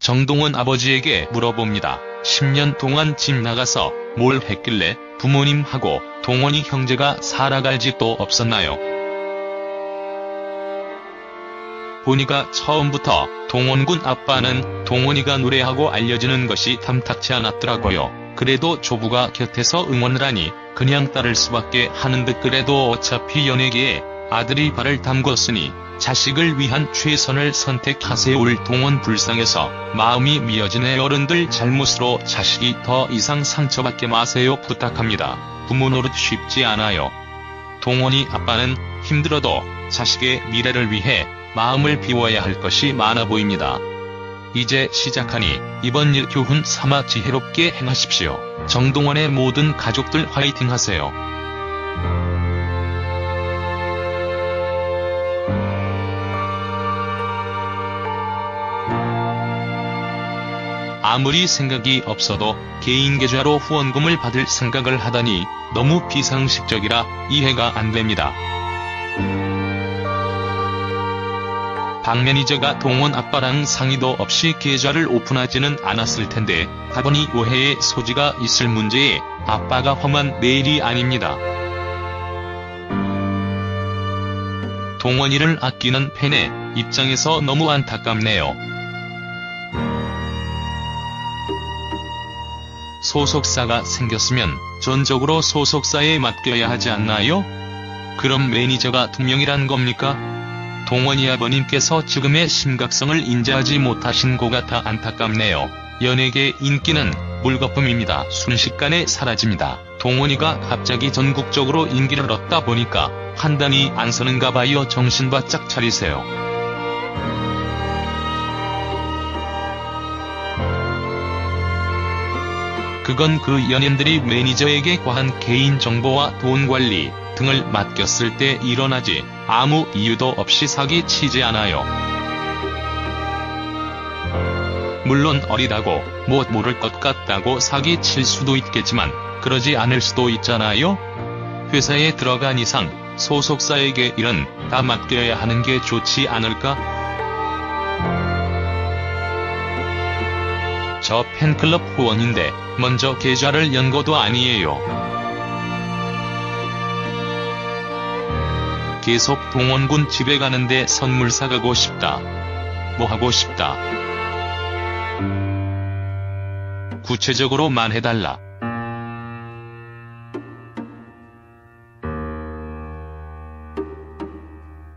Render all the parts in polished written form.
정동원 아버지에게 물어봅니다. 10년 동안 집 나가서 뭘 했길래 부모님하고 동원이 형제가 살아갈 집도 없었나요? 보니까 처음부터 동원군 아빠는 동원이가 노래하고 알려지는 것이 탐탁치 않았더라고요. 그래도 조부가 곁에서 응원을 하니 그냥 따를 수밖에 하는 듯. 그래도 어차피 연예계에 아들이 발을 담궜으니 자식을 위한 최선을 선택하세요. 울 동원 불쌍해서 마음이 미어지네. 어른들 잘못으로 자식이 더 이상 상처받게 마세요. 부탁합니다. 부모 노릇 쉽지 않아요. 동원이 아빠는 힘들어도 자식의 미래를 위해 마음을 비워야 할 것이 많아 보입니다. 이제 시작하니 이번 일 교훈 삼아 지혜롭게 행하십시오. 정동원의 모든 가족들 화이팅 하세요. 아무리 생각이 없어도 개인 계좌로 후원금을 받을 생각을 하다니 너무 비상식적이라 이해가 안 됩니다. 박 매니저가 동원 아빠랑 상의도 없이 계좌를 오픈하지는 않았을 텐데 하보니 오해의 소지가 있을 문제에 아빠가 험한 내일이 아닙니다. 동원이를 아끼는 팬의 입장에서 너무 안타깝네요. 소속사가 생겼으면 전적으로 소속사에 맡겨야 하지 않나요? 그럼 매니저가 2명이란 겁니까? 동원이 아버님께서 지금의 심각성을 인지하지 못하신 것 같아 안타깝네요. 연예계 인기는 물거품입니다. 순식간에 사라집니다. 동원이가 갑자기 전국적으로 인기를 얻다 보니까 판단이 안 서는가 봐요. 정신 바짝 차리세요. 그건 그 연예인들이 매니저에게 과한 개인정보와 돈관리 등을 맡겼을 때 일어나지 아무 이유도 없이 사기치지 않아요. 물론 어리다고 못 모를 것 같다고 사기칠 수도 있겠지만 그러지 않을 수도 있잖아요. 회사에 들어간 이상 소속사에게 일은 다 맡겨야 하는 게 좋지 않을까? 저 팬클럽 후원인데 먼저 계좌를 연 것도 아니에요. 계속 동원군 집에 가는데 선물 사가고 싶다. 뭐 하고 싶다. 구체적으로 말해달라.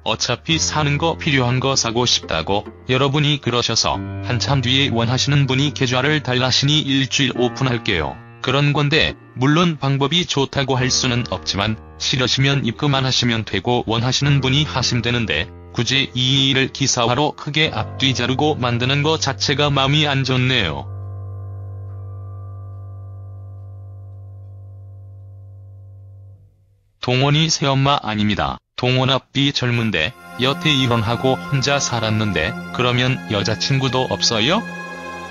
어차피 사는 거 필요한 거 사고 싶다고 여러분이 그러셔서 한참 뒤에 원하시는 분이 계좌를 달라시니 일주일 오픈할게요. 그런 건데 물론 방법이 좋다고 할 수는 없지만 싫으시면 입금만 하시면 되고 원하시는 분이 하시면 되는데 굳이 이 일을 기사화로 크게 앞뒤 자르고 만드는 거 자체가 마음이 안 좋네요. 동원이 새엄마 아닙니다. 동원 앞이 젊은데 여태 이혼하고 혼자 살았는데 그러면 여자친구도 없어요?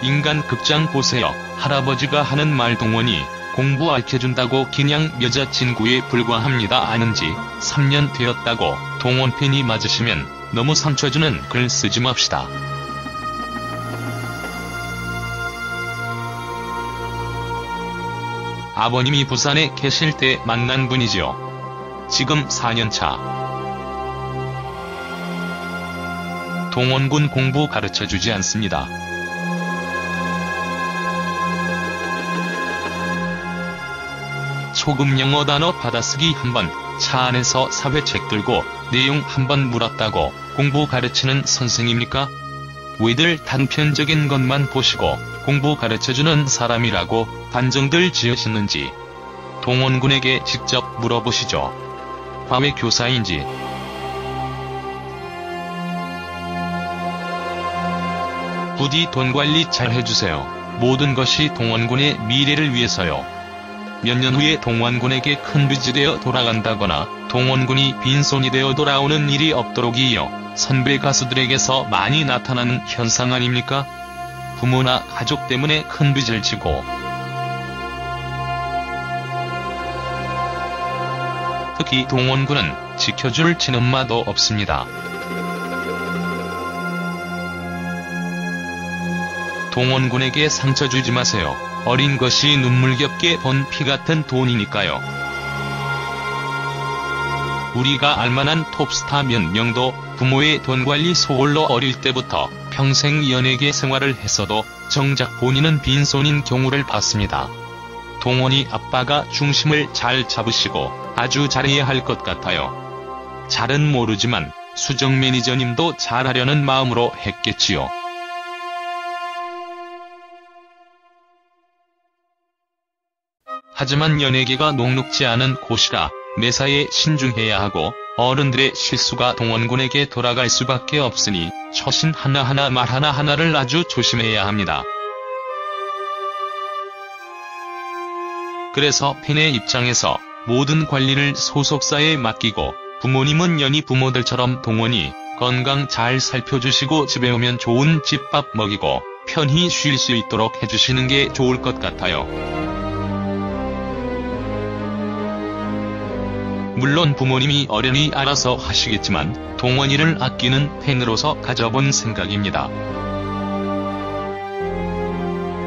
인간 극장 보세요. 할아버지가 하는 말 동원이 공부 알려준다고 그냥 여자친구에 불과합니다. 아는 지 3년 되었다고 동원 팬이 맞으시면 너무 상처 주는 글 쓰지 맙시다. 아버님이 부산에 계실 때 만난 분이지요. 지금 4년차. 동원군 공부 가르쳐주지 않습니다. 초급 영어 단어 받아쓰기 한번, 차 안에서 사회책 들고 내용 한번 물었다고 공부 가르치는 선생입니까? 왜들 단편적인 것만 보시고 공부 가르쳐주는 사람이라고 단정들 지으시는지 동원군에게 직접 물어보시죠. 과외 교사인지. 부디 돈 관리 잘 해주세요. 모든 것이 동원군의 미래를 위해서요. 몇 년 후에 동원군에게 큰 빚이 되어 돌아간다거나 동원군이 빈손이 되어 돌아오는 일이 없도록이요. 선배 가수들에게서 많이 나타나는 현상 아닙니까? 부모나 가족 때문에 큰 빚을 지고 특히 동원군은 지켜줄 친엄마도 없습니다. 동원군에게 상처 주지 마세요. 어린 것이 눈물겹게 번 피 같은 돈이니까요. 우리가 알만한 톱스타 몇 명도 부모의 돈관리 소홀로 어릴 때부터 평생 연예계 생활을 했어도 정작 본인은 빈손인 경우를 봤습니다. 동원이 아빠가 중심을 잘 잡으시고 아주 잘해야 할 것 같아요. 잘은 모르지만 수정 매니저님도 잘하려는 마음으로 했겠지요. 하지만 연예계가 녹록지 않은 곳이라 매사에 신중해야 하고 어른들의 실수가 동원군에게 돌아갈 수밖에 없으니 처신 하나하나 말 하나하나를 아주 조심해야 합니다. 그래서 팬의 입장에서 모든 관리를 소속사에 맡기고 부모님은 연희 부모들처럼 동원이 건강 잘 살펴주시고 집에 오면 좋은 집밥 먹이고 편히 쉴 수 있도록 해주시는 게 좋을 것 같아요. 물론 부모님이 어련히 알아서 하시겠지만 동원이를 아끼는 팬으로서 가져본 생각입니다.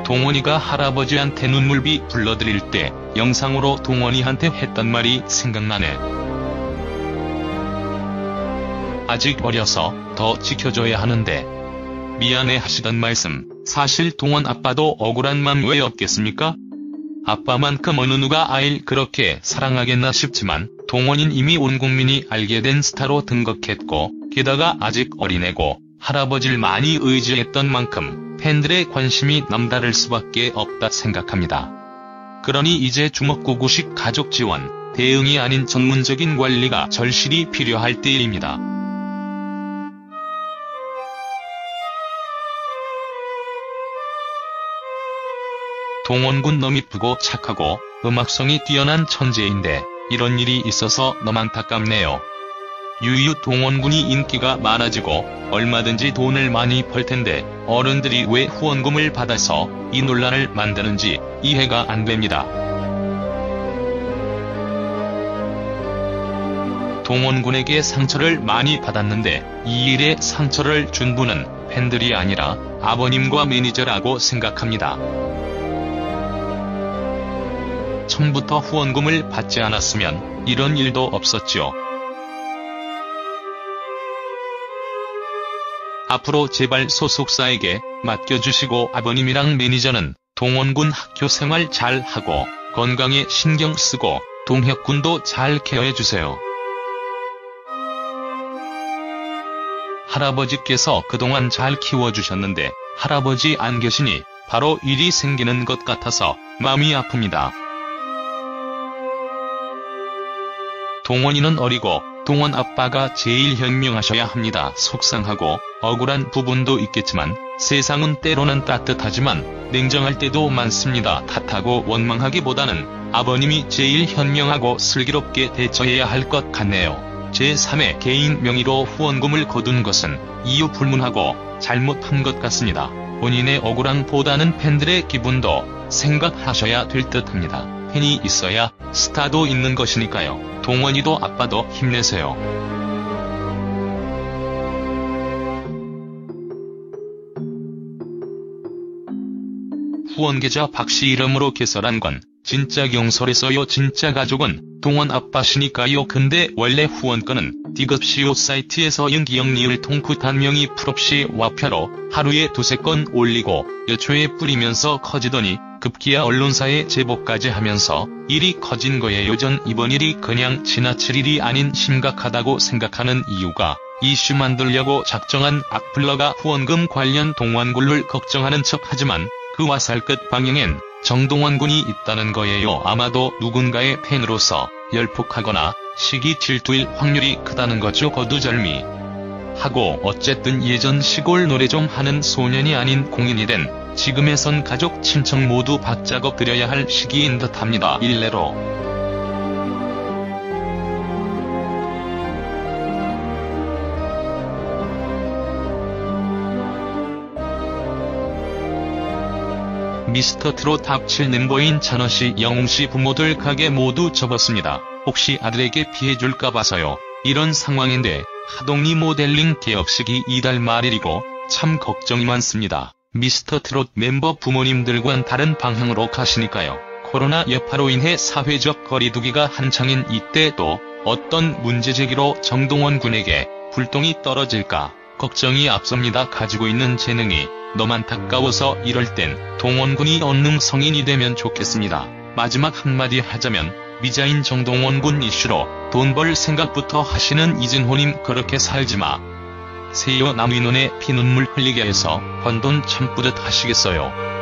동원이가 할아버지한테 눈물비 불러드릴 때 영상으로 동원이한테 했던 말이 생각나네. 아직 어려서 더 지켜줘야 하는데. 미안해 하시던 말씀, 사실 동원 아빠도 억울한 맘 왜 없겠습니까? 아빠만큼 어느 누가 아이를 그렇게 사랑하겠나 싶지만 동원인 이미 온 국민이 알게 된 스타로 등극했고 게다가 아직 어린애고 할아버지를 많이 의지했던 만큼 팬들의 관심이 남다를 수밖에 없다 생각합니다. 그러니 이제 주먹구구식 가족 지원, 대응이 아닌 전문적인 관리가 절실히 필요할 때입니다. 동원군 너무 이쁘고 착하고 음악성이 뛰어난 천재인데 이런 일이 있어서 너무 안타깝네요. 유유 동원군이 인기가 많아지고 얼마든지 돈을 많이 벌 텐데 어른들이 왜 후원금을 받아서 이 논란을 만드는지 이해가 안 됩니다. 동원군에게 상처를 많이 받았는데 이 일에 상처를 준 분은 팬들이 아니라 아버님과 매니저라고 생각합니다. 처음부터 후원금을 받지 않았으면 이런 일도 없었죠. 앞으로 제발 소속사에게 맡겨주시고 아버님이랑 매니저는 동원군 학교 생활 잘 하고 건강에 신경 쓰고 동혁군도 잘 케어해주세요. 할아버지께서 그동안 잘 키워주셨는데 할아버지 안 계시니 바로 일이 생기는 것 같아서 마음이 아픕니다. 동원이는 어리고 동원 아빠가 제일 현명하셔야 합니다. 속상하고 억울한 부분도 있겠지만 세상은 때로는 따뜻하지만 냉정할 때도 많습니다. 탓하고 원망하기보다는 아버님이 제일 현명하고 슬기롭게 대처해야 할 것 같네요. 제3의 개인 명의로 후원금을 거둔 것은 이유 불문하고 잘못한 것 같습니다. 본인의 억울함보다는 팬들의 기분도 생각하셔야 될 듯합니다. 팬이 있어야 스타도 있는 것이니까요. 동원이도 아빠도 힘내세요. 후원 계좌 박씨 이름으로 개설한 건 진짜 경솔했어요. 진짜 가족은 동원 아빠시니까요. 근데 원래 후원건은 디귿시오 사이트에서 연기영리을 통쿠탄 명의 풀업시 와표로 하루에 2~3건 올리고 여초에 뿌리면서 커지더니 급기야 언론사에 제보까지 하면서 일이 커진 거예요. 전 이번 일이 그냥 지나칠 일이 아닌 심각하다고 생각하는 이유가 이슈 만들려고 작정한 악플러가 후원금 관련 동원군을 걱정하는 척하지만 그 화살끝 방향엔 정동원군이 있다는 거예요. 아마도 누군가의 팬으로서 열폭하거나 시기 질투일 확률이 크다는 거죠. 거두절미 하고 어쨌든 예전 시골 노래 좀 하는 소년이 아닌 공인이 된 지금에선 가족 친척 모두 박작업 드려야 할 시기인 듯합니다. 일례로 미스터트롯 탑7 멤버인 찬호씨, 영웅씨 부모들 가게 모두 접었습니다. 혹시 아들에게 피해줄까 봐서요. 이런 상황인데 하동리 모델링 개업식이 이달 말일이고 참 걱정이 많습니다. 미스터트롯 멤버 부모님들과는 다른 방향으로 가시니까요. 코로나 여파로 인해 사회적 거리두기가 한창인 이때 또 어떤 문제제기로 정동원 군에게 불똥이 떨어질까 걱정이 앞섭니다. 가지고 있는 재능이 너무 안타까워서 이럴 땐 동원 군이 얼른 성인이 되면 좋겠습니다. 마지막 한마디 하자면 미자인 정동원 군 이슈로 돈 벌 생각부터 하시는 이진호님, 그렇게 살지마 세요. 남의 눈에 피눈물 흘리게 해서 번 돈 참 뿌듯하시겠어요.